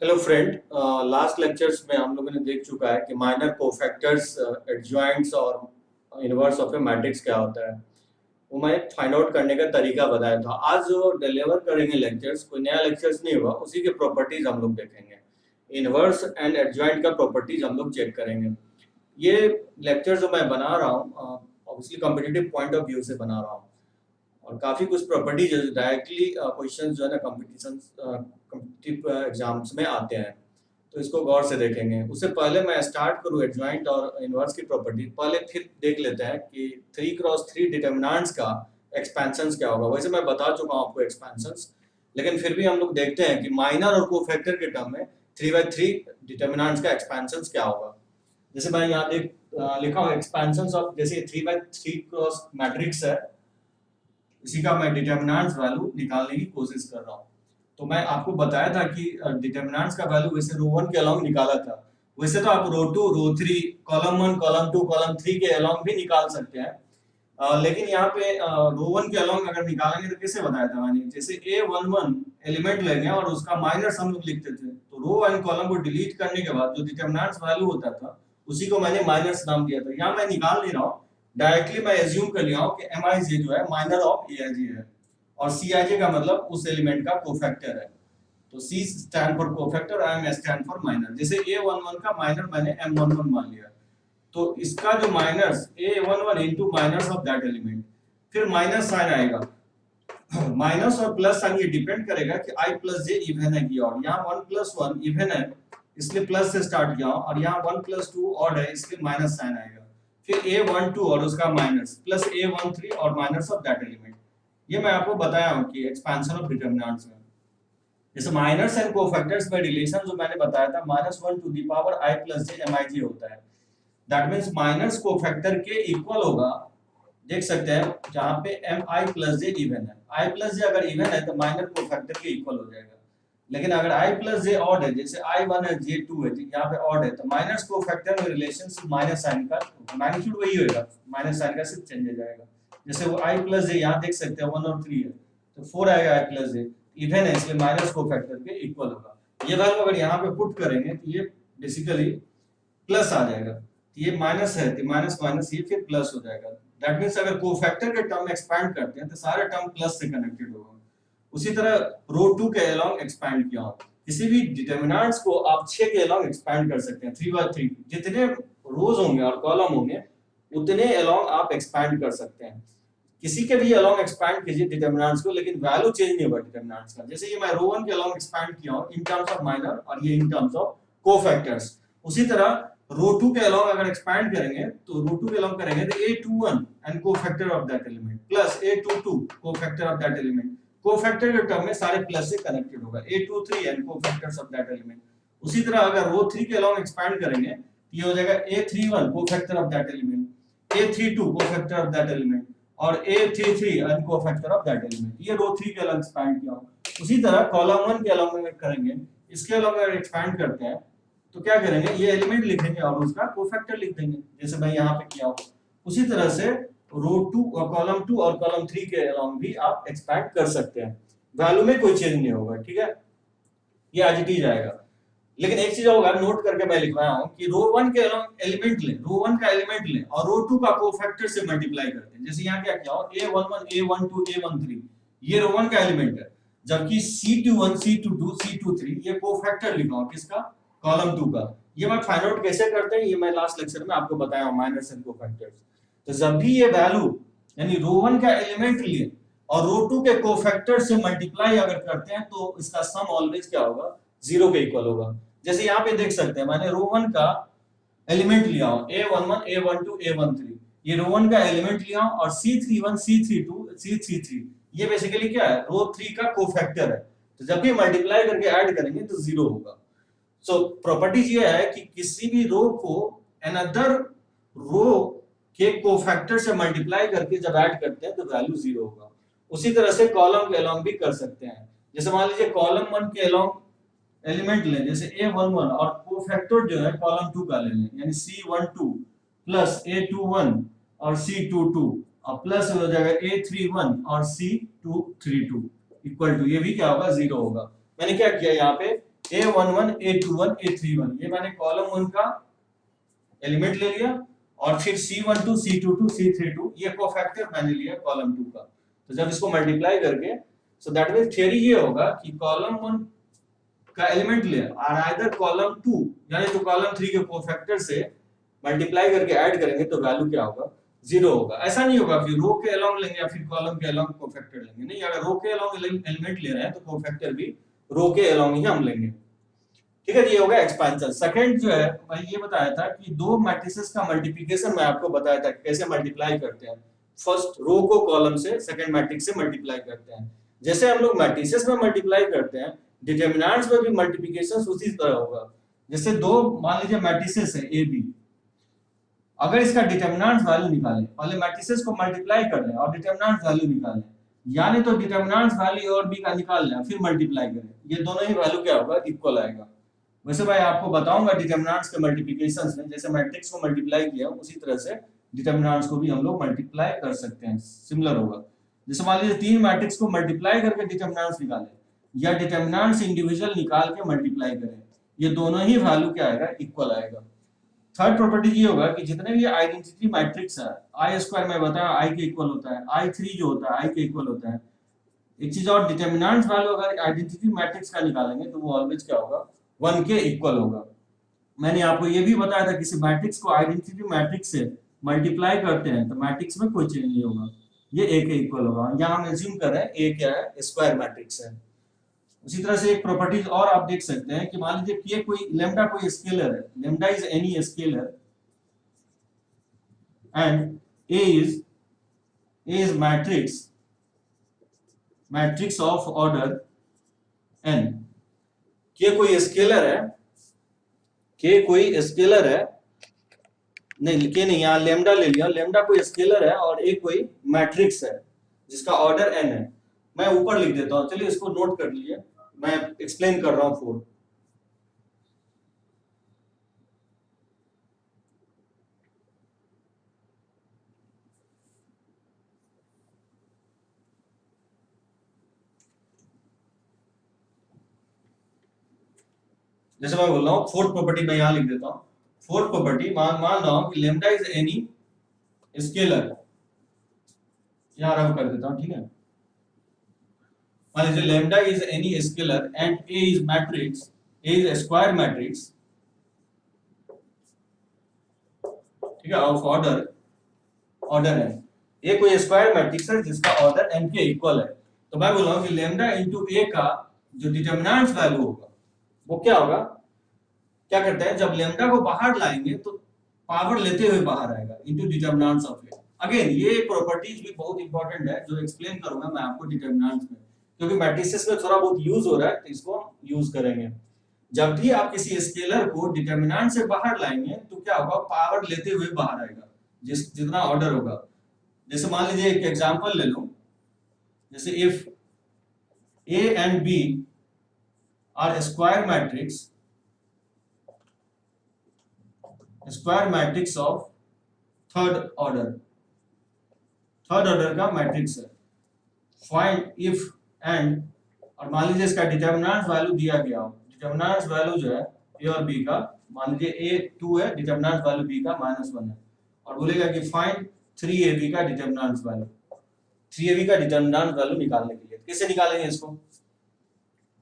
Hello friend, last lectures में हम लोगों ने देख चुका है कि माइनर कोफैक्टर्स, एडजॉइंट्स और इनवर्स ऑफ ए मैट्रिक्स क्या होता है। वो मैं फाइंड आउट करने का तरीका बताया था। आज जो डिलीवर करेंगे लेक्चर्स, कोई नया लेक्चर्स नहीं हुआ, उसी के प्रॉपर्टीज हम लोग देखेंगे। इनवर्स एंड एडजॉइंट का प्रॉपर्टीज हम लोग चेक करेंगे। ये लेक्चर जो मैं बना रहा हूँ obviously competitive point of view से बना रहा हूँ, और काफ़ी कुछ प्रॉपर्टीज डायरेक्टली क्वेश्चन जो है ना कॉम्पिटिटिव एग्जाम्स में आते हैं, तो इसको गौर से देखेंगे। उससे पहले मैं स्टार्ट करूँ एडजॉइंट और इनवर्स की प्रॉपर्टी, पहले फिर देख लेते हैं कि 3x3 डिटर्मिनेंट्स का एक्सपेंशंस क्या होगा। वैसे मैं बता चुका हूँ आपको एक्सपेंशंस, लेकिन फिर भी हम लोग देखते हैं कि माइनर और कोफैक्टर के टर्म में 3/3 डिटर्मिनेंट्स का एक्सपेंशंस क्या होगा। जैसे मैं यहाँ लिखा हूँ एक्सपेंशंस ऑफ, जैसे 3/3 क्रॉस मैट्रिक्स है, इसी का मैं डिटर्मिनेंट्स वैल्यू निकालने की कोशिश कर रहा हूँ। तो मैं आपको बताया था कि डिटर्मिनेंट्स का वैल्यू वैसे रो 1 के अलोंग निकाला था। वैसे तो आप रो 2, रो 3, कॉलम 1, कॉलम 2, कॉलम 3 के अलोंग भी निकाल सकते हैं, लेकिन यहाँ पे रो 1 के अलोंग अगर निकालेंगे तो कैसे बताया था मैंने, जैसे A11 एलिमेंट लेंगे और उसका माइनस हम लोग लिखते थे, तो रो एंड कॉलम को डिलीट करने के बाद जो डिटर्मिनेंट्स वैल्यू होता था उसी को मैंने माइनस नाम दिया था। यहाँ मैं निकाल नहीं रहा हूँ, डायरेक्टली मैं एज्यूम कर लिया हूँ कि Mij जो है माइनर ऑफ Aij है, और Cij का मतलब उस एलिमेंट का कोफैक्टर है। तो C stand for cofactor, M stand for minor. जैसे A11 का माइनर मैंने M11 मान लिया, तो इसका जो minus A11 into minus of that element, फिर माइनस साइन आएगा। माइनस और प्लस साइन ये डिपेंड करेगा कि I प्लस जे इवन है कि ऑड। यहाँ 1 प्लस 1 इवन है इसलिए प्लस से स्टार्ट किया, और यहाँ 1 प्लस 2 ऑड है इसलिए माइनस साइन आएगा। फिर A12 और उसका माइनस प्लस A13 और माइनस ऑफ दैट एलिमेंट। ये मैं आपको बताया हूँ कि एक्सपेंशन ऑफ डिटर्मिनेंट्स में जैसे माइनर्स एंड कोफैक्टर्स में रिलेशन जो मैंने बताया था -1 to the power I plus J Mij होता है। दैट मींस माइनर्स कोफैक्टर के इक्वल होगा। देख सकते हैं जहां पे Mi प्लस जे इवन है, I प्लस जे अगर इवन है तो माइनर कोफैक्टर के इक्वल हो जाएगा। लेकिन अगर I प्लस जे ऑड है, जैसे I1 है J2 है, यहाँ पे ऑड है, तो माइनस कोफैक्टर में रिलेशन माइनस साइन का मैग्नीट्यूड वही होगा, माइनस साइन का सिर्फ चेंज हो जाएगा। जैसे वो I प्लस जे यहाँ देख सकते हैं 1 और 3 है, तो 4 आएगा I प्लस जे, इवन है इसलिए माइनस कोफैक्टर के इक्वल होगा। ये वैल्यू अगर यहाँ पे पुट करेंगे तो ये बेसिकली प्लस आ जाएगा, ये माइनस है तो माइनस माइनस ये फिर प्लस हो जाएगा। दैट मींस अगर कोफैक्टर के टर्म एक्सपैंड करते हैं तो सारे टर्म प्लस से कनेक्टेड होगा। उसी तरह रो 2 के अलोंग एक्सपैंड किया हो, किसी भी डिटर्मिनेंट्स को आप 6 के अलोंग एक्सपैंड कर सकते हैं। 3/3 जितने रोज होंगे और कॉलम होंगे उतने अलोंग आप एक्सपैंड कर सकते हैं। किसी के भी अलोंग एक्सपैंड कीजिए डिटर्मिनेंट्स को, लेकिन वैल्यू चेंज नहीं होगा डिटर्मिनेंट्स का। जैसे ये मैं रो 1 के अलोंग एक्सपैंड किया हूं इन टर्म्स ऑफ माइनर, और ये इन टर्म्स ऑफ कोफैक्टर्स। उसी तरह रो 2 के अलोंग अगर एक्सपैंड करेंगे तो रो 2 के अलोंग करेंगे तो A21 and cofactor of that element plus A22 cofactor of that element. Cofactor के टर्म में सारे प्लस से कनेक्टेड होगा, A23 and cofactors of that element. उसी तरह अगर रो 3 के अलोंग एक्सपैंड करेंगे ये हो जाएगा A31 cofactor of that element, A32 cofactor of that element, और A33 and cofactor of that element. ये रो 3 के अलोंग एक्सपैंड किया। उसी तरह कॉलम 1 के अलोंग करेंगे, इसके अलोंग अगर एक्सपैंड करते हैं तो क्या करेंगे, ये एलिमेंट लिखेंगे और उसका कोफैक्टर लिख देंगे, जैसे मैं यहाँ पे किया हूँ। उसी तरह से रो 2 और कॉलम 2 और कॉलम 3 के अलोंग भी आप एक्सपैंड कर सकते हैं। वैल्यू में कोई चेंज नहीं होगा, ठीक है, ये एज इट इज आएगा। लेकिन एक चीज होगा, नोट करके मैं लिखवाया हूँ कि रो 1 के अलोंग एलिमेंट लें, रो 1 का एलिमेंट लें और रो 2 का कोफैक्टर से मल्टीप्लाई करते हैं। जैसे यहाँ क्या किया हो, A11 A12 A13 ये रो 1 का एलिमेंट है, जबकि C21 C22 C23 ये कोफैक्टर लिखा हो किसका, कॉलम 2 का। ये मैं फाइंड आउट कैसे करते हैं ये मैं लास्ट लेक्चर में आपको बताया हूं, माइनस एंड कोफैक्टर्स। तो जब भी ये वैल्यू यानी रो 1 का एलिमेंट लिए और रो 2 के कोफैक्टर से मल्टीप्लाई अगर करते हैं तो इसका सम ऑलवेज क्या होगा, 0 के इक्वल होगा। जैसे यहाँ पे देख सकते हैं मैंने रो 1 का एलिमेंट लिया हूं A11 A12 A13, ये रो 1 का एलिमेंट लिया हूं, और C31 C32 C33 ये बेसिकली क्या है, रो 3 का कोफैक्टर है। तो जब भी मल्टीप्लाई करके ऐड करेंगे तो 0 होगा। सो प्रॉपर्टीज ये है कि किसी भी रो को अनदर रो के कोफैक्टर से मल्टीप्लाई करके जब ऐड करते हैं तो वैल्यू 0 होगा। उसी तरह से कॉलम के अलोंग भी कर सकते हैं। जैसे मान लीजिए कॉलम 1 के अलोंग एलिमेंट लें, जैसे A11 और कोफैक्टर जो है कॉलम 2 का ले लें, यानी C12 प्लस A21 और C22 और प्लस हो जाएगा A31 और C232 इक्वल टू, ये भी क्या होगा, 0 होगा। मैंने क्या किया यहाँ पे A11 A21 A31, ये मैंने कॉलम 1 का एलिमेंट ले लिया, और फिर C12 C22 C32 ये कोफैक्टर मैंने लिया कॉलम 2 का। तो जब इसको मल्टीप्लाई करके, सो दैट मींस थियरी ये होगा कि कॉलम 1 का एलिमेंट ले और आइदर कॉलम 2 यानी तो कॉलम 3 के कोफैक्टर से मल्टीप्लाई करके ऐड करेंगे तो वैल्यू क्या होगा, 0 होगा। ऐसा नहीं होगा कि रो के अलोंग लेंगे या फिर कॉलम के अलोंग कोफैक्टर लेंगे, नहीं, अगर रो के अलोंग एलिमेंट ले रहे हैं तो कोफैक्टर भी रो के अलोंग ही हम लेंगे। ठीक है, ये हो गया एक्सपेंशन। सेकंड जो है मैं ये बताया था कि दो मैट्रिसेस का मल्टीप्लिकेशन मैं आपको बताया था कैसे मल्टीप्लाई करते हैं। फर्स्ट रो को कॉलम से सेकंड मैट्रिक्स से मल्टीप्लाई करते हैं। जैसे हम लोग मैट्रिसेस में मल्टीप्लाई करते हैं, डिटरमिनेंट्स में भी मल्टीप्लिकेशन उसी तरह होगा। जैसे दो मान लीजिए मैट्रिसेस है ए बी, अगर इसका डिटरमिनेंट वैल्यू निकालें, पहले मैट्रिसेस को मल्टीप्लाई कर लें और डिटरमिनेंट वैल्यू निकालें, यानी तो डिटरमिनेंट वैल्यू और बी का निकाल लें फिर मल्टीप्लाई करें, ये दोनों ही वैल्यू क्या होगा, इक्वल आएगा। वैसे भाई आपको बताऊंगा डिटरमिनेंट्स के मल्टीप्लिकेशंस में, जैसे मैट्रिक्स को मल्टीप्लाई किया उसी तरह से डिटरमिनेंट्स को भी हम लोग मल्टीप्लाई कर सकते हैं, सिमिलर होगा। जैसे मान लीजिए तीन मैट्रिक्स को मल्टीप्लाई करके डिटरमिनेंट्स निकालें या डिटरमिनेंट्स इंडिविजुअल निकाल के मल्टीप्लाई करें, ये दोनों ही वैल्यू क्या आएगा, इक्वल आएगा। थर्ड प्रॉपर्टी ये होगा कि जितने भी आइडेंटिटी मैट्रिक्स है, आई स्क्वायर में बताया आई के इक्वल होता है, आई थ्री जो होता है आई के इक्वल होता है। एक चीज और, डिटरमिनेंट वैल्यू अगर आइडेंटिटी मैट्रिक्स का निकालेंगे तो वो ऑलवेज क्या होगा, 1 के इक्वल होगा। मैंने आपको ये भी बताया था किसी मैट्रिक्स को आइडेंटिटी मैट्रिक्स से मल्टीप्लाई करते हैं तो मैट्रिक्स में कोई चेंज नहीं होगा, ये ए के इक्वल होगा। यहाँ हम एज्यूम कर रहे हैं ए क्या है, स्क्वायर मैट्रिक्स है। उसी तरह से एक प्रॉपर्टीज और आप देख सकते हैं कि मान लीजिए कि कोई लेमडा कोई स्केलर है, lambda is any scalar and A is matrix of order n। K कोई स्केलर है, K कोई स्केलर है, नहीं K नहीं, यहाँ लेमडा ले लिया, लेमडा कोई स्केलर है और A कोई मैट्रिक्स है जिसका ऑर्डर n है। मैं ऊपर लिख देता हूँ, चलिए इसको नोट कर लीजिए, मैं एक्सप्लेन कर रहा हूँ 4। जैसे मैं बोल रहा हूँ फोर्थ प्रॉपर्टी मैं यहाँ लिख देता हूँ। फोर्थ प्रॉपर्टी मान रहा हूँ कि लेमडा इज एनी स्केलर, यहाँ रब कर देता हूँ, ठीक है। मान लीजिए lambda is any scalar and A is matrix, A is square matrix, ठीक है, ऑफ ऑर्डर है। ए कोई स्क्वायर मैट्रिक्स है जिसका ऑर्डर n के इक्वल है। तो मैं बोल रहा हूँ कि लेमडा इनटू ए का जो डिटरमिनेंट वैल्यू होगा वो क्या होगा, क्या करते हैं जब लेमडा को बाहर लाएंगे तो पावर लेते हुए बाहर आएगा into determinants of A. Again ये प्रॉपर्टीज भी बहुत इंपॉर्टेंट है जो एक्सप्लेन करूंगा मैं आपको डिटरमिनेंट्स में, क्योंकि मैट्रिसेस में थोड़ा बहुत यूज हो रहा है तो इसको यूज करेंगे। जब भी आप किसी स्केलर को डिटरमिनेंट से बाहर लाएंगे तो क्या होगा, पावर लेते हुए बाहर आएगा जितना ऑर्डर होगा। जैसे मान लीजिए एक एग्जांपल ले लो, जैसे if A and B are square matrix of third order का मैट्रिक्स है, फाइंड इफ एंड, और मान लीजिए इसका डिटरमिनेंट वैल्यू दिया गया हो, डिटरमिनेंट वैल्यू जो है ए और बी का, मान लीजिए ए 2 है, डिटरमिनेंट वैल्यू बी का -1 है, और बोलेगा कि फाइंड 3ab का डिटरमिनेंट वैल्यू, 3ab का डिटरमिनेंट वैल्यू निकालने के लिए कैसे निकालेंगे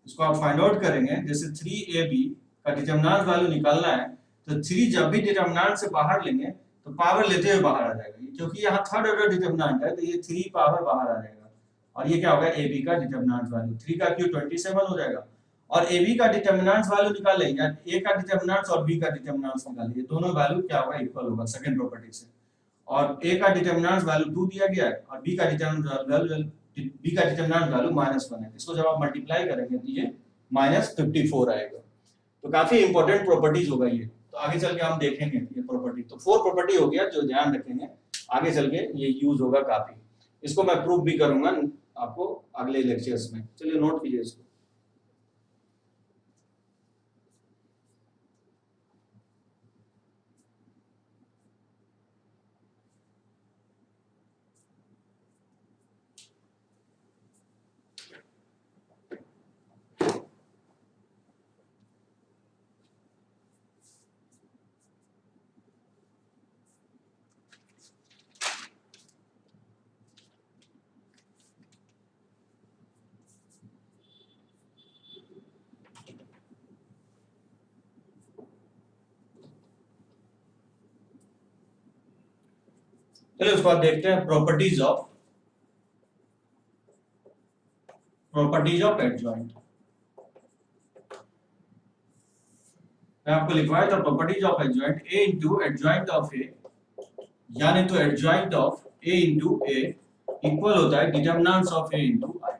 इसको आप फाइंड आउट करेंगे। जैसे 3ab का डिटरमिनेंट वैल्यू निकालना है तो 3 जब भी डिटरमिनेंट से बाहर लेंगे तो पावर लेते हुए बाहर आ जाएगा, क्योंकि यहाँ थर्ड ऑर्डर डिटरमिनेंट है तो ये 3 पावर बाहर आ जाएगा, और ये क्या होगा, ab का डिटरमिनेंट वैल्यू 3 का क्यूब 27 हो जाएगा। और ab का डिटरमिनेंट वैल्यू निकालें या a का डिटरमिनेंट और b का डिटरमिनेंट निकालिए, दोनों वैल्यू क्या होगा, इक्वल होगा सेकंड प्रॉपर्टी से। और a का डिटरमिनेंट वैल्यू 2 दिया गया है और b का डिटरमिनेंट वैल्यू -1 है, इसको जब आप मल्टीप्लाई करेंगे तो ये -54 आएगा। तो काफी इंपॉर्टेंट प्रॉपर्टीज होगा ये, तो आगे चल के हम देखेंगे ये प्रॉपर्टी। तो 4 प्रॉपर्टी हो गया जो ध्यान रखेंगे, आगे चल के ये यूज होगा काफी। इसको मैं प्रूव भी करूंगा आपको अगले लेक्चर्स में, चलिए नोट कीजिए इसको। चलिए उसके बाद देखते हैं प्रॉपर्टीज ऑफ एडजॉइंट। मैं आपको लिखवाया था properties of adjoint, A into adjoint of A, यानी तो adjoint of A into A equal होता है determinants of A into I.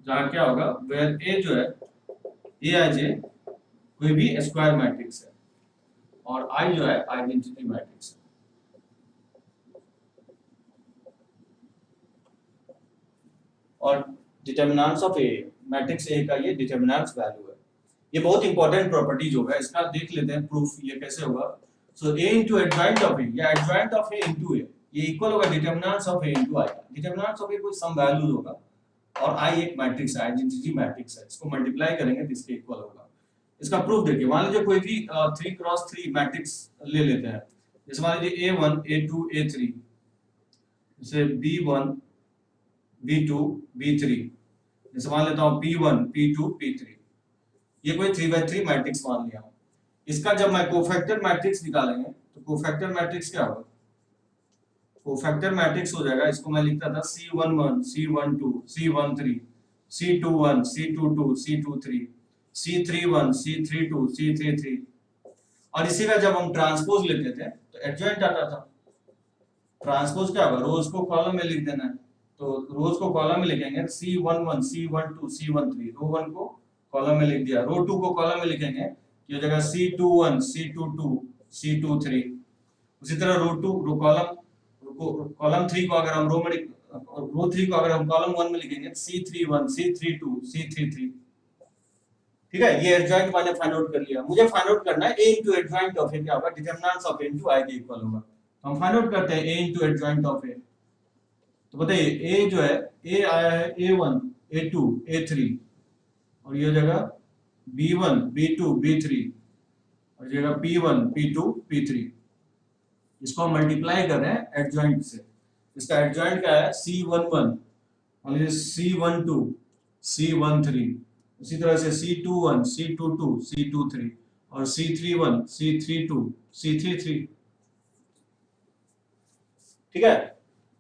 जहां क्या होगा, वेयर ए जो है ए आई जे कोई भी स्क्वायर मैट्रिक्स है और आई जो है आइडेंटिटी मैट्रिक्स है। और determinants of A, matrix A का ये डिटरमिनेंट्स वैल्यू है। ये बहुत इंपॉर्टेंट प्रॉपर्टीज होगा, इसका देख लेते हैं प्रूफ ये कैसे होगा। So A into adjoint of A या adjoint of A into A, ये इक्वल होगा determinants of A into I. Determinants of A कोई सम वैल्यूज होगा और आई एक मैट्रिक्स है, आइडेंटिटी मैट्रिक्स है, इसको मल्टीप्लाई करेंगे तो इसके इक्वल होगा। इसका प्रूफ देखिए, मान लीजिए कोई भी 3x3 मैट्रिक्स ले लेते हैं, जैसे मान लीजिए A1 A2 A3, जैसे B1 B2 B3, जैसे मान लेता हूँ P1 P2 P3, ये कोई 3x3 मैट्रिक्स मान लिया। इसका जब मैं कोफैक्टर मैट्रिक्स निकालेंगे तो कोफैक्टर मैट्रिक्स क्या होगा, कोफैक्टर मैट्रिक्स हो जाएगा, इसको मैं लिखता था C11 C12 C13 C21 C22 C23 C31 C32 C33, और इसी का जब हम ट्रांसपोज लेते थे तो एडजॉइंट आता था। ट्रांसपोज क्या होगा, रोज को कॉलम में लिख देना है, तो रोज को कॉलम में लिखेंगे C11 C12 C13, रो 1 को कॉलम में लिख दिया, रो 2 को कॉलम में लिखेंगे ये हो जाएगा C21 C22 C23। उसी तरह रो 2 रो कॉलम 3 को अगर हम रो 3 को अगर हम कॉलम 1 में लिखेंगे C31 C32 C33। ठीक है, ये एडजॉइंट मैंने फाइंड आउट कर लिया। मुझे फाइंड आउट करना है ए इनटू एडजॉइंट ऑफ ए क्या होगा, determinants of A into I के इक्वल होगा। तो हम फाइंड आउट करते हैं ए इनटू एडजॉइंट ऑफ ए। तो बताइए ए जो है, ए आया है A1 A2 A3, और ये जगह B1 B2 B3, और ये जगह P1 P2 P3। इसको हम मल्टीप्लाई कर रहे हैं एडजॉइंट से। इसका एडजॉइंट क्या है C11 और ये C12 C13, उसी तरह से C21 C22 C23 और C31 C32 C33। ठीक है,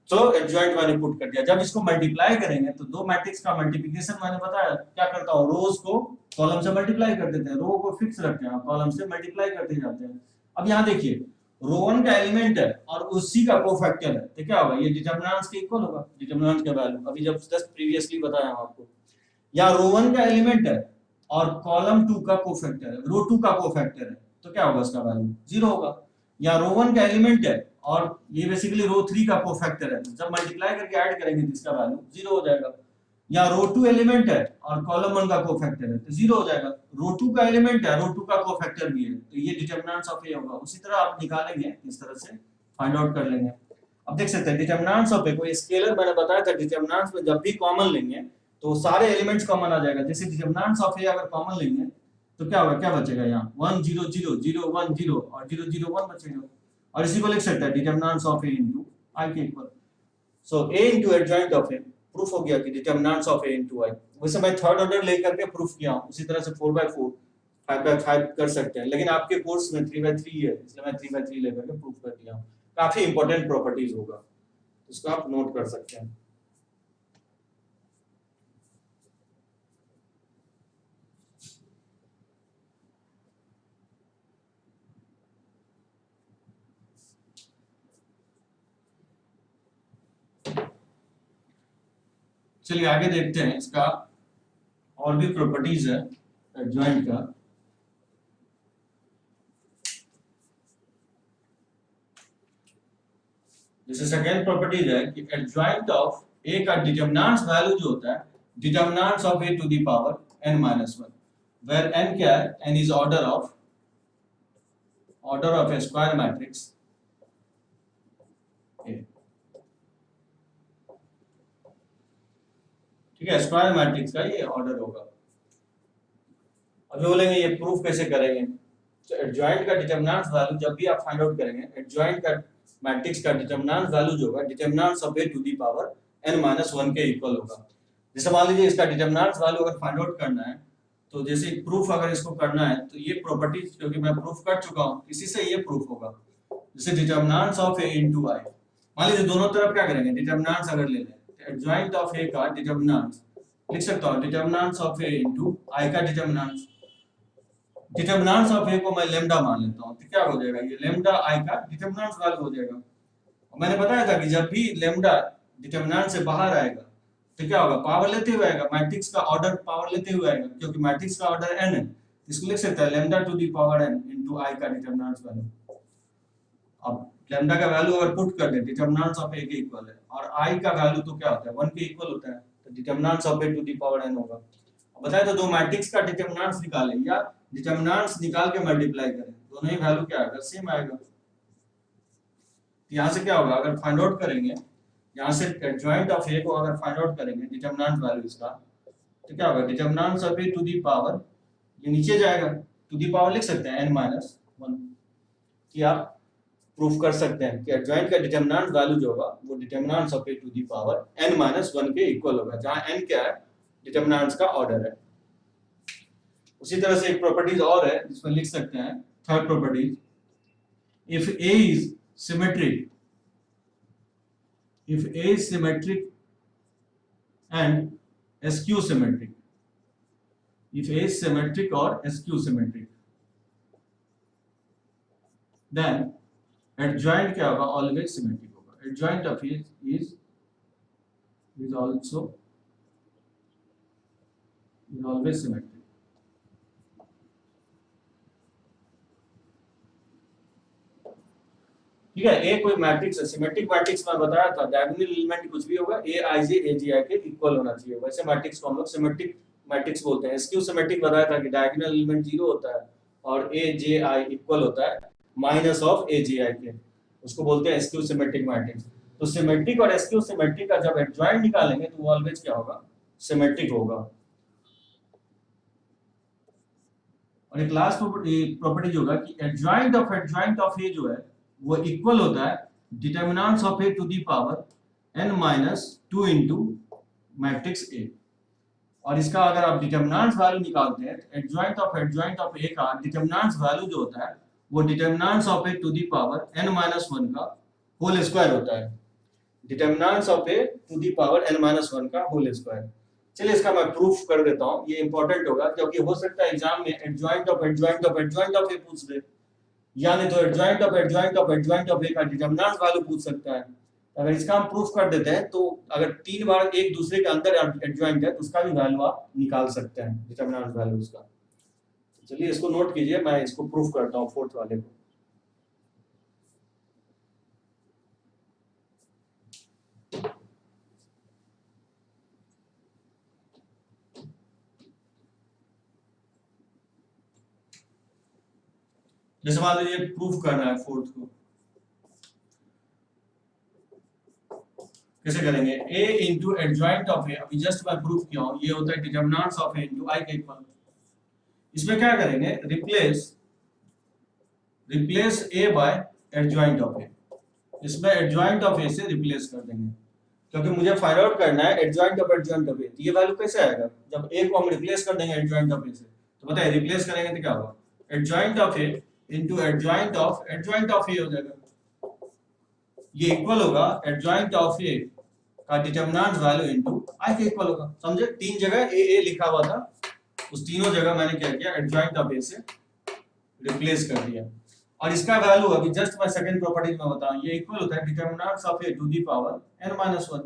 तो एडजॉइंट मैंने पुट कर दिया। जब इसको मल्टीप्लाई करेंगे तो दो मैट्रिक्स का मल्टीप्लिकेशन मैंने बताया क्या करता हूँ, रोज को कॉलम से मल्टीप्लाई कर देते हैं, रो को फिक्स रखते हैं, कॉलम से मल्टीप्लाई करते जाते हैं। अब यहाँ देखिए रो 1 का एलिमेंट है और उसी का कोफैक्टर है, तो क्या होगा, ये डिटरमिनेंट्स के इक्वल होगा, डिटरमिनेंट का वैल्यू अभी जब जस्ट प्रीवियसली बताया हूं आपको। या रो 1 का एलिमेंट है और कॉलम 2 का कोफैक्टर है, रो 2 का कोफैक्टर है, तो क्या होगा, इसका वैल्यू 0 होगा। या रो 1 का एलिमेंट है और ये बेसिकली रो 3 का कोफैक्टर है, जब मल्टीप्लाई करके ऐड करेंगे तो इसका वैल्यू 0 हो जाएगा। या रो 2 एलिमेंट है और कॉलम 1 का कोफैक्टर है, तो 0 हो जाएगा। रो 2 का एलिमेंट है, रो 2 का कोफैक्टर भी है, तो ये डिटरमिनेंट्स ऑफ ए होगा। उसी तरह आप निकालेंगे, इस तरह से फाइंड आउट कर लेंगे। अब देख सकते हैं डिटरमिनेंट्स ऑफ ए, कोई स्केलर मैंने बताया था, डिटरमिनेंट्स में जब भी कॉमन लेंगे तो सारे एलिमेंट्स कॉमन आ जाएगा। जैसे डिटरमिनेंट्स ऑफ ए अगर कॉमन लेंगे तो क्या होगा, क्या बचेगा, यहाँ 1 0 0 0 1 0 और 0 0 1 बचेगा। और इसी को लिख सकते हैं determinants of A into I के equal. So A into adjoint of A, proof हो गया कि determinants of A into I. वैसे मैं थर्ड ऑर्डर लेकर के प्रूफ किया हूं, उसी तरह से 4/4 5/5 कर सकते हैं, लेकिन आपके कोर्स में 3/3 है, इसलिए मैं 3/3 लेकर के प्रूफ कर दिया हूं। काफी इंपॉर्टेंट प्रॉपर्टीज होगा, इसको आप नोट कर सकते हैं। चलिए आगे देखते हैं, इसका और भी प्रॉपर्टीज है एडजॉइंट का। जैसे सेकेंड प्रॉपर्टीज है कि एडजॉइंट ऑफ ए का डिटरमिनेंट्स वैल्यू जो होता है, determinants of A to the power n-1, where n क्या है, n is order of A square matrix A. ठीक है, स्क्वायर मैट्रिक्स का ये ऑर्डर होगा। अब बोलेंगे ये प्रूफ कैसे करेंगे, तो एडजॉइंट का डिटरमिनेंट्स वैल्यू जब भी आप फाइंड आउट करेंगे, एडजॉइंट का मैट्रिक्स का डिटरमिनेंट्स वैल्यू जो होगा, determinants of A to the power n-1 के इक्वल होगा। जैसे मान लीजिए इसका डिटरमिनेंट्स वैल्यू अगर फाइंड आउट करना है तो जैसे प्रूफ अगर इसको करना है तो ये प्रॉपर्टी क्योंकि मैं प्रूफ कर चुका हूँ, इसी से ये प्रूफ होगा। जैसे डिटर्मिनेंट्स ऑफ ए इनटू आई, मान लीजिए दोनों तरफ क्या करेंगे, डिटर्मिनेंट्स अगर ले लें तो एडजॉइंट ऑफ ए का डिटर्मिनेंट्स लिख सकता हूँ, डिटर्मिनेंट्स ऑफ ए इनटू आई का डिटर्मिनेंट्स। डिटर्मिनेंट्स ऑफ ए को मैं लेम्डा मान लेता हूँ, तो क्या हो जाएगा, ये लेम्डा आई का डिटर्मिनेंट्स वैल्यू हो जाएगा। मैंने बताया था कि जब भी लेम्डा डिटर्मिनेंट से बाहर आएगा तो क्या होगा, पावर लेते हुए आएगा, मैट्रिक्स का ऑर्डर पावर लेते हुए आएगा, क्योंकि मैट्रिक्स का ऑर्डर n है, इसको लिख सकते हैं lambda to the power n into i का डिटरमिनेंट्स वैल्यू। अब लेम्डा का वैल्यू अगर पुट कर दें, डिटरमिनेंट्स ऑफ a के इक्वल है, और i का वैल्यू तो क्या होता है 1 के इक्वल होता है, तो determinants of a to the power n होगा। अब बताया तो दो मैट्रिक्स का डिटरमिनेंट्स निकालें या डिटरमिनेंट्स निकाल के मल्टीप्लाई करें, दोनों ही वैल्यू क्या आएगा, सेम आएगा। यहाँ से क्या होगा, अगर फाइंड आउट करेंगे, यहाँ से एडजॉइंट ऑफ ए को अगर फाइंड आउट करेंगे डिटरमिनेंट वैल्यू इसका, तो क्या होगा, determinants of A to the power, ये नीचे जाएगा, टू दी पावर लिख सकते हैं n-1 कि आप प्रूफ कर सकते हैं कि एडजॉइंट का डिटरमिनेंट वैल्यू जो होगा वो determinants of A to the power n-1 के इक्वल होगा, जहां n क्या है, डिटरमिनेंट्स का ऑर्डर है। उसी तरह से एक प्रॉपर्टीज और है जिसमें लिख सकते हैं, third properties, if a is symmetric, if A is symmetric and skew symmetric, if A is symmetric or skew symmetric, then adjoint क्या होगा, always symmetric होगा, adjoint of A is also is always symmetric। ठीक है, ए कोई matrix है, symmetric matrix में बताया था डायगोनल एलिमेंट कुछ भी होगा ए आई जे ए जी आई के इक्वल होना चाहिए, वैसे मैट्रिक्स को हम लोग सिमेट्रिक मैट्रिक्स बोलते हैं। स्क्यू सिमेट्रिक बताया था कि डायगोनल एलिमेंट 0 होता है और ए जे आई इक्वल होता है माइनस ऑफ ए जे आई के, उसको बोलते हैं स्क्यू सिमेट्रिक मैट्रिक्स। तो सिमेट्रिक और स्क्यू सिमेट्रिक का जब एडजॉइंट निकालेंगे तो वो ऑलवेज क्या होगा, सिमेट्रिक होगा। और एक लास्ट प्रॉपर्टी जो होगा कि एडजॉइंट ऑफ ए जो है वो इक्वल होता है determinants of A to the power n-2 into matrix A. और इसका अगर आप डिटरमिनेंट्स वैल्यू निकालते हैं तो एडजॉइंट ऑफ ए का डिटरमिनेंट्स वैल्यू जो होता है वो determinants of A to the power n-1 का होल स्क्वायर होता है, determinants of A to the power n-1 का होल स्क्वायर। चलिए इसका मैं प्रूफ कर देता हूं, ये इंपॉर्टेंट होगा क्योंकि हो सकता है एग्जाम में एडजॉइंट ऑफ ए पूछ दे, यानी तो एडजॉइंट ऑफ ए का डिटरमिनेंट वैल्यू पूछ सकता है। अगर इसका हम प्रूफ कर देते हैं तो अगर 3 बार एक दूसरे के अंदर एडजॉइंट है तो उसका भी वैल्यू आप निकाल सकते हैं, डिटरमिनेंट वैल्यू उसका। चलिए इसको नोट कीजिए, मैं इसको प्रूफ करता हूं फोर्थ वाले को। जैसे मान लीजिए प्रूफ करना है फोर्थ को, कैसे करेंगे, a into adjoint of A, अभी जस्ट मैं प्रूफ किया हूं, ये होता है determinants of A into I के इक्वल। इसमें क्या करेंगे, replace a by adjoint of A, इसमें एडजॉइंट ऑफ ए से रिप्लेस कर देंगे क्योंकि मुझे फाइंड आउट करना है एडजॉइंट ऑफ ए। तो ये वैल्यू कैसे आएगा, जब a को हम रिप्लेस कर देंगे एडजॉइंट ऑफ ए से, तो बताइए रिप्लेस करेंगे तो क्या होगा, adjoint of A into adjoint of A हो जाएगा, ये इक्वल होगा एडजॉइंट ऑफ ए का डिटरमिनेंट वैल्यू इनटू आई के इक्वल होगा। समझे, 3 जगह ए लिखा हुआ था, उस तीनों जगह मैंने क्या किया, एडजॉइंट ऑफ ए से रिप्लेस कर दिया। और इसका वैल्यू अभी जस्ट मैं सेकंड प्रॉपर्टी में बताऊं, ये इक्वल होता है determinants of A to the power n-1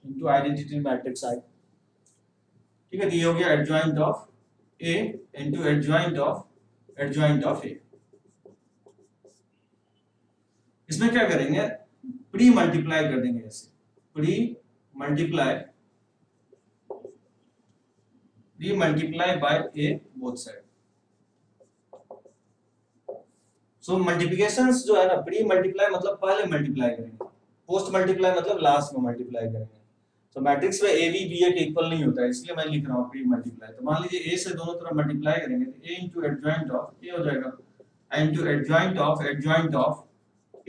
into identity matrix I. ठीक है, तो ये हो गया adjoint of A into adjoint of A. इसमें क्या करेंगे, प्री मल्टीप्लाई कर देंगे, ऐसे pre multiply by A both side. So multiplications जो है ना, प्री मल्टीप्लाई मतलब पहले मल्टीप्लाई करेंगे, पोस्ट मल्टीप्लाई मतलब लास्ट में मल्टीप्लाई करेंगे। तो मैट्रिक्स में ए बी बी ए के इक्वल नहीं होता है, इसलिए मैं लिख रहा हूँ प्री मल्टीप्लाई। तो मान लीजिए ए से दोनों तरफ मल्टीप्लाई करेंगे तो ए इंटू एडजॉइंट ऑफ ए हो जाएगा, इंटू एडजॉइंट ऑफ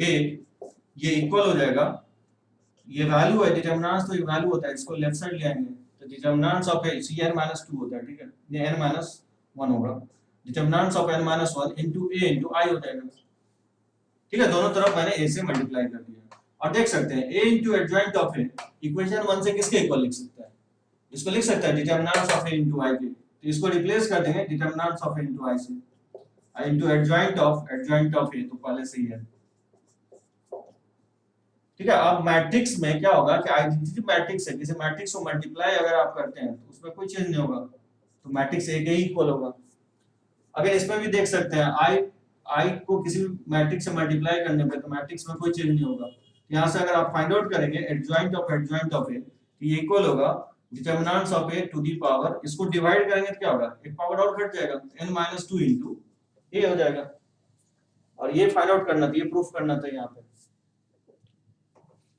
ए, ये इक्वल हो जाएगा, ये वैल्यू है डिटरमिनेंट्स, तो ये वैल्यू होता है, इसको लेफ्ट साइड ले आएंगे तो डिटरमिनेंट्स ऑफ ए n-2 होता है। ठीक है, ये n-2 1 होगा, determinants of n minus 1 into a into I हो जाएगा। ठीक है, दोनों तरफ मैंने a से मल्टीप्लाई कर दिया और देख सकते हैं a into adjoint of a equation 1 से किसके इक्वल लिख सकता है, इसको लिख सकता है determinants of a into I के, तो इसको रिप्लेस कर देंगे डिटरमिनेंट्स ऑफ a इंटू आई से, इंटू एडजॉइंट ऑफ a तो पहले से ही है। ठीक है, अब मैट्रिक्स में क्या होगा कि आइडेंटिटी मैट्रिक्स है, किसी मैट्रिक्स को मल्टीप्लाई अगर आप करते हैं तो उसमें कोई चेंज नहीं होगा, तो मैट्रिक्स ए के ही इक्वल होगा। अगर इसमें भी देख सकते हैं आई को किसी भी मैट्रिक्स से मल्टीप्लाई करने पे तो मैट्रिक्स में कोई चेंज नहीं होगा। यहाँ से अगर आप फाइंड आउट करेंगे एडजॉइंट ऑफ ए, ये इक्वल होगा determinants of A to the power, इसको डिवाइड करेंगे तो क्या होगा, एक पावर और घट जाएगा, n-2 इंटू ए हो जाएगा। और ये फाइंड आउट करना था, ये प्रूफ करना था यहाँ पे।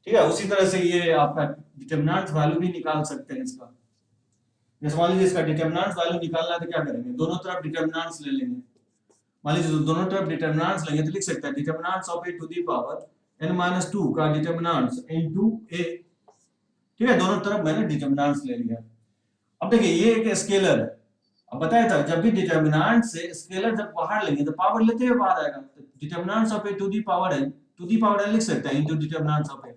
ठीक है, उसी तरह से ये आपका डिटरमिनेंट वैल्यू भी निकाल सकते हैं इसका। जैसे मान लीजिए इसका डिटरमिनेंट वैल्यू निकालना है तो क्या करेंगे, दोनों तरफ डिटरमिनेंट्स ले लेंगे। मान लीजिए दोनों तरफ डिटरमिनेंट्स लेंगे तो लिख सकते हैं determinants of A to the power n-2 का डिटरमिनेंट्स इनटू a। ठीक है, दोनों तरफ मैंने डिटरमिनेंट्स ले लिया। अब देखिए ये एक स्केलर है, अब बताया था जब भी डिटरमिनेंट से स्केलर जब बाहर लेंगे तो पावर लेते हुए बाहर आएगा, तो determinants of A to the power n लिख सकते हैं इनटू डिटरमिनेंट्स ऑफ ए।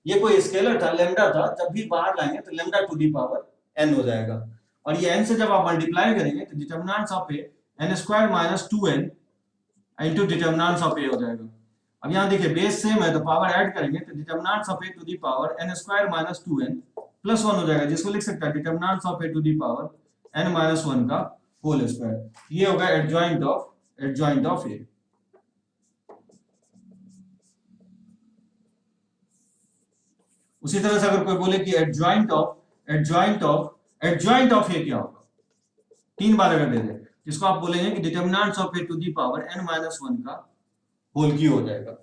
ये कोई स्केलर था लैम्डा था, जब भी बाहर लाएंगे तो lambda to the power n हो जाएगा, और ये n से जब आप मल्टीप्लाई करेंगे तो determinants of a n² minus 2n into determinants of a हो जाएगा। अब यहाँ देखिए बेस सेम है तो पावर ऐड करेंगे तो determinants of a to the power n² minus 2n plus 1 हो जाएगा, जिसको लिख सकते हैं determinants of a to the power n minus 1 का होल स्क्वायर। ये होगा एडजॉइंट ऑफ a। उसी तरह से अगर कोई बोले कि एडजॉइंट ऑफ ए क्या होगा, 3 बार अगर दे दे जिसको आप बोलेंगे कि determinants of A to the power n-1 का होल क्यूब हो जाएगा।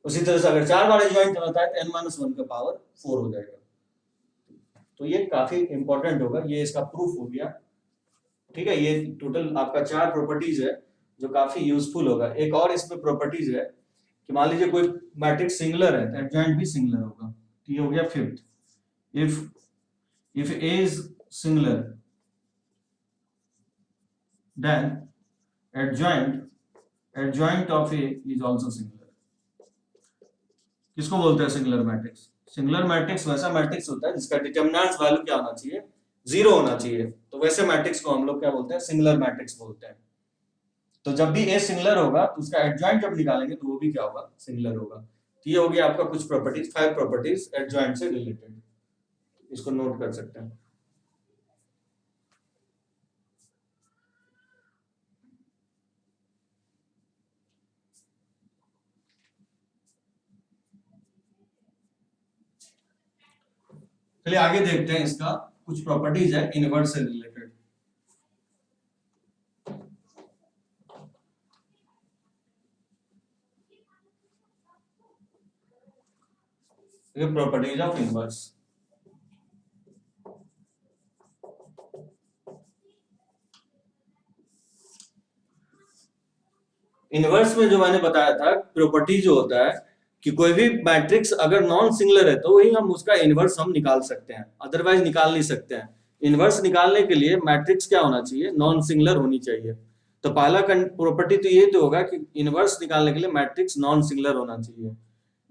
उसी तरह से अगर 4 बार एडजॉइंट होता है तो n-1 का पावर 4 हो जाएगा। तो ये काफी इंपॉर्टेंट होगा, ये इसका प्रूफ हो गया। ठीक है, ये टोटल आपका 4 प्रॉपर्टीज है जो काफी यूजफुल होगा। एक और इसमें प्रॉपर्टीज है कि मान लीजिए कोई मैट्रिक्स सिंगुलर है तो एडजॉइंट भी सिंगुलर होगा। ये हो गया fifth, if A is singular then adjoint of A is also singular। किसको बोलते हैं सिंगुलर मैट्रिक्स? सिंगुलर मैट्रिक्स वैसा मैट्रिक्स होता है जिसका डिटरमिनेंट्स वैल्यू क्या होना चाहिए, 0 होना चाहिए, तो वैसे मैट्रिक्स को हम लोग क्या बोलते हैं, सिंगुलर मैट्रिक्स बोलते हैं। तो जब भी A सिंगुलर होगा तो उसका एडजॉइंट जब निकालेंगे तो वो भी क्या होगा, सिंगुलर होगा। तो ये हो गया आपका कुछ प्रॉपर्टीज, 5 प्रॉपर्टीज एडजॉइंट से रिलेटेड, इसको नोट कर सकते हैं। चलिए आगे देखते हैं, इसका कुछ प्रॉपर्टीज है इनवर्स से रिलेटेड। ये प्रॉपर्टीज ऑफ इनवर्स। इनवर्स में जो मैंने बताया था प्रॉपर्टी जो होता है कि कोई भी मैट्रिक्स अगर नॉन सिंगुलर है तो वही हम उसका इनवर्स हम निकाल सकते हैं, अदरवाइज निकाल नहीं सकते हैं। इनवर्स निकालने के लिए मैट्रिक्स क्या होना चाहिए, नॉन सिंगुलर होनी चाहिए। तो पहला प्रॉपर्टी तो ये तो होगा कि इनवर्स निकालने के लिए मैट्रिक्स नॉन सिंगुलर होना चाहिए।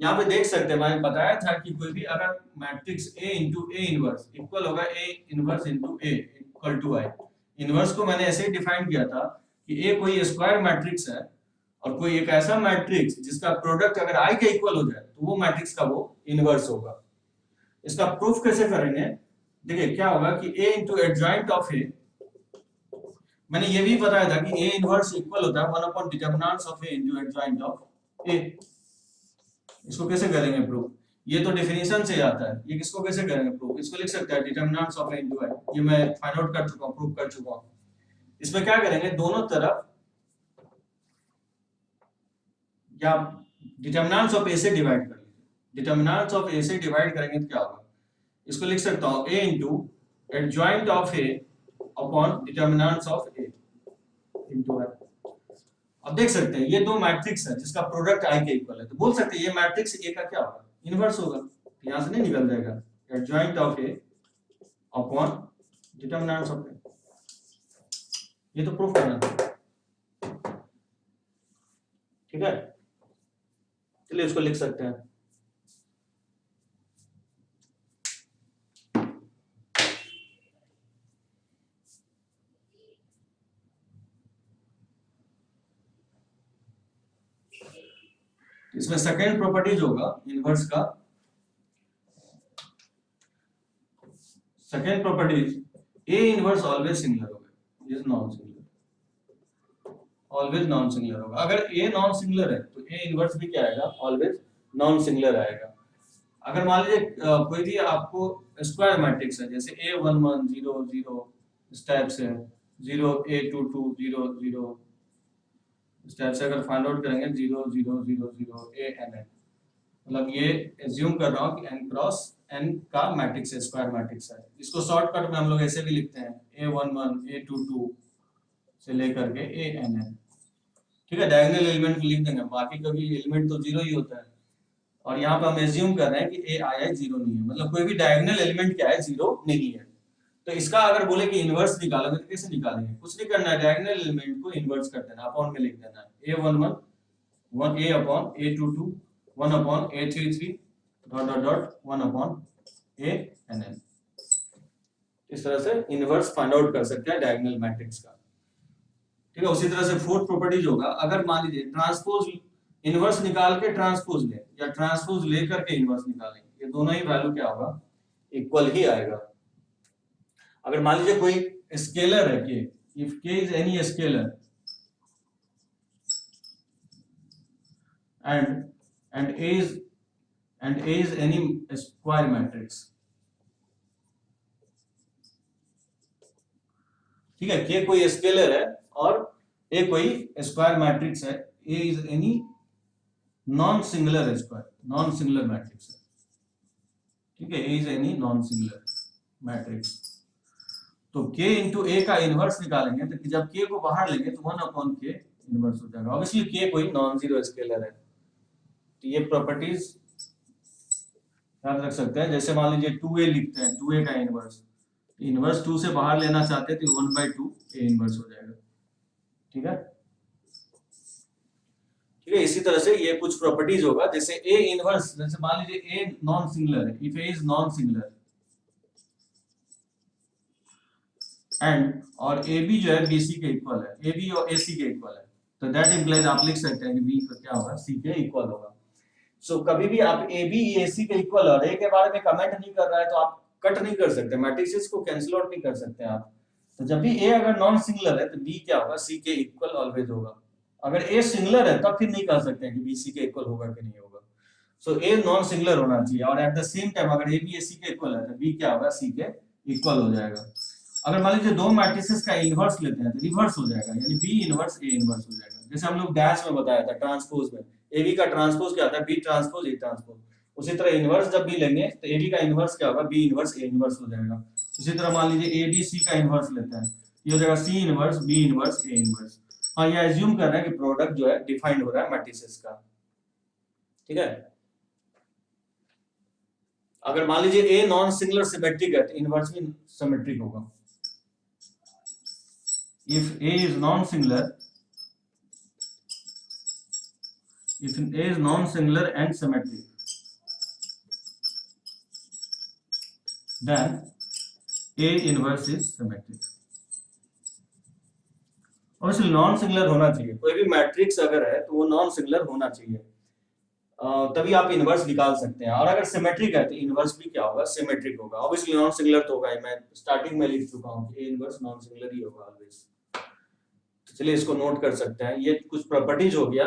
यहाँ पे देख सकते हैं मैंने बताया था कि कोई भी अगर matrix A into A inverse equal होगा A inverse into A equal to I. Inverse को मैंने ऐसे ही डिफाइन किया था कि A कोई स्क्वायर मैट्रिक्स है और कोई एक ऐसा मैट्रिक्स जिसका प्रोडक्ट अगर आई के इक्वल हो जाए तो वो मैट्रिक्स का वो इनवर्स होगा। इसका प्रूफ कैसे करेंगे, देखिए क्या होगा कि A इंटू एडजॉइंट ऑफ ए, मैंने ये भी बताया था कि A इनवर्स इक्वल होता है 1 upon determinants of A into adjoint of A। इसको कैसे करेंगे प्रूफ, ये तो डेफिनेशन से आता है, ये किसको कैसे करेंगे प्रूफ, इसको लिख सकते हैं डिटरमिनेंट्स ऑफ A इंटू आई। ये मैं फाइंड आउट कर चुका हूं, प्रूफ कर चुका हूं। इसमें क्या करेंगे, दोनों तरफ या डिटरमिनेंट्स ऑफ A से डिवाइड कर लीजिए। डिटरमिनेंट्स ऑफ A से डिवाइड करेंगे तो क्या होगा, इसको लिख सकता हूं A into adjoint of A upon determinants of A into I. अब देख सकते हैं ये दो मैट्रिक्स है जिसका प्रोडक्ट आई के इक्वल है, तो बोल सकते हैं ये मैट्रिक्स ए का क्या होगा, इनवर्स होगा। तो यहां से नहीं निकल जाएगा adjoint of A upon determinants of A. ये तो प्रूफ करना, ठीक है। चलिए इसको लिख सकते हैं। इसमें सेकेंड प्रॉपर्टीज होगा इनवर्स का, second properties A inverse always singular होगा, is non singular, always non singular होगा। अगर ए नॉन सिंगुलर है तो ए इनवर्स भी क्या आएगा, ऑलवेज नॉन सिंगुलर आएगा। अगर मान लीजिए कोई भी आपको स्क्वायर मैट्रिक्स है, जैसे A11 0 0 इस टाइप से, 0 A22 0 0 इस टाइप से अगर फाइंड आउट करेंगे 0 0 0 0 AN, मतलब ये एज्यूम कर रहा हूँ कि n क्रॉस n का मैट्रिक्स है, स्क्वायर मैट्रिक्स है। इसको शॉर्टकट में हम लोग ऐसे भी लिखते हैं A11 A22 से लेकर के AN, ठीक है। डायगोनल एलिमेंट लिख देंगे, बाकी क्योंकि एलिमेंट तो जीरो ही होता है, और यहाँ पे हम एज्यूम कर रहे हैं कि ए आया जीरो नहीं है, मतलब कोई भी डायगोनल एलिमेंट क्या है, जीरो नहीं है। तो इसका अगर बोले कि इनवर्स निकालोगे तो कैसे निकालेंगे, कुछ नहीं करना है, डायगोनल एलिमेंट को इनवर्स कर देना, अपॉन में लिख देना है A11 1 A upon A22 1 upon A33 dot dot dot 1 upon AN। इस तरह से इनवर्स फाइंड आउट कर सकते हैं डायगोनल मैट्रिक्स का, ठीक है। उसी तरह से फोर्थ प्रॉपर्टीज होगा, अगर मान लीजिए ट्रांसपोज इनवर्स निकाल के ट्रांसपोज ले या ट्रांसपोज ले करके इनवर्स निकालें, ये दोनों ही वैल्यू क्या होगा, इक्वल ही आएगा। अगर मान लीजिए कोई स्केलर है के, इफ के is any scalar and a is any square matrix, ठीक है। के कोई स्केलर है और ए कोई स्क्वायर मैट्रिक्स है, A is any non singular square, non singular matrix है, ठीक है। A is any non singular matrix, तो के इंटू ए का इनवर्स निकालेंगे तो जब के को बाहर लेंगे तो 1 अपॉन के इनवर्स हो जाएगा। ऑब्वियसली के कोई नॉन जीरो स्केलर है, तो ये प्रॉपर्टीज याद रख सकते हैं। जैसे मान लीजिए 2a लिखते हैं, 2a का इनवर्स, इनवर्स 2 से बाहर लेना चाहते हैं तो 1/2 a इनवर्स हो जाएगा, ठीक है, ठीक है। इसी तरह से ये कुछ प्रॉपर्टीज होगा, जैसे a इनवर्स, जैसे मान लीजिए a नॉन सिंगुलर है, if a is non singular and और ab जो है bc के इक्वल है, ab और ac के इक्वल है, तो दैट इंप्लाइज आप लिख सकते हैं कि b का क्या होगा, c के इक्वल होगा। सो कभी भी आप ab ac के इक्वल और a के बारे में कमेंट नहीं कर रहा है तो आप कट नहीं कर सकते, मैट्रिसेस को कैंसिल आउट नहीं कर सकते आप। तो जब भी a अगर नॉन सिंगुलर है तो b क्या होगा, c के इक्वल ऑलवेज होगा। अगर a सिंगुलर है तब फिर नहीं कह सकते हैं कि b c के इक्वल होगा कि नहीं होगा। सो a नॉन सिंगुलर होना चाहिए, और एट द सेम टाइम अगर a b ac के इक्वल है तो b क्या होगा, c के इक्वल हो जाएगा। अगर मान लीजिए दो मैट्रिसेस का इनवर्स लेते हैं तो रिवर्स हो जाएगा, यानी b इनवर्स a इनवर्स हो जाएगा। जैसे हम लोग डैश में बताया था ट्रांसपोज में, ab का ट्रांसपोज क्या होता है, b ट्रांसपोज a ट्रांसपोज। उसी तरह इनवर्स जब भी लेंगे तो ab का इनवर्स क्या होगा, b इनवर्स a इनवर्स हो जाएगा। उसी तरह मान लीजिए ab c का इनवर्स लेते हैं, ये हो जाएगा c inverse b inverse a inverse. हाँ, ये एज्यूम कर रहे हैं कि प्रोडक्ट जो है डिफाइंड हो रहा है मैट्रिसेस का, ठीक है। अगर मान लीजिए a नॉन सिंगुलर सिमेट्रिक है तो इनवर्स भी सिमेट्रिक होगा। If a is non-singular, if a is non-singular and symmetric, then a inverse is symmetric. Obviously non-singular होना चाहिए, कोई भी मैट्रिक्स अगर है तो वो non-singular होना चाहिए, तभी आप इनवर्स निकाल सकते हैं। और अगर सिमेट्रिक है तो इनवर्स भी क्या होगा, सिमेट्रिक होगा। ऑब्वियसली नॉन-सिंगुलर तो होगा ही, मैं स्टार्टिंग में लिख चुका हूँ कि a इनवर्स नॉन-सिंगुलर ही होगा ऑलवेज। चलिए इसको नोट कर सकते हैं, ये कुछ प्रॉपर्टीज हो गया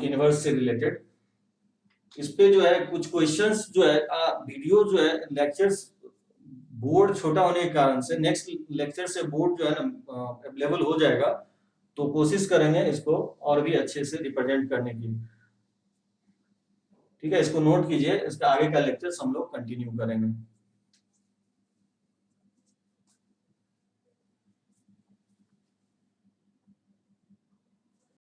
इनवर्स से रिलेटेड। इस पे जो है कुछ क्वेश्चंस जो है वीडियो जो है लेक्चर्स बोर्ड छोटा होने के कारण से नेक्स्ट लेक्चर से बोर्ड जो है ना अवेलेबल हो जाएगा, तो कोशिश करेंगे इसको और भी अच्छे से रिप्रेजेंट करने की, ठीक है। इसको नोट कीजिए, इसका आगे का लेक्चर्स हम लोग कंटिन्यू करेंगे।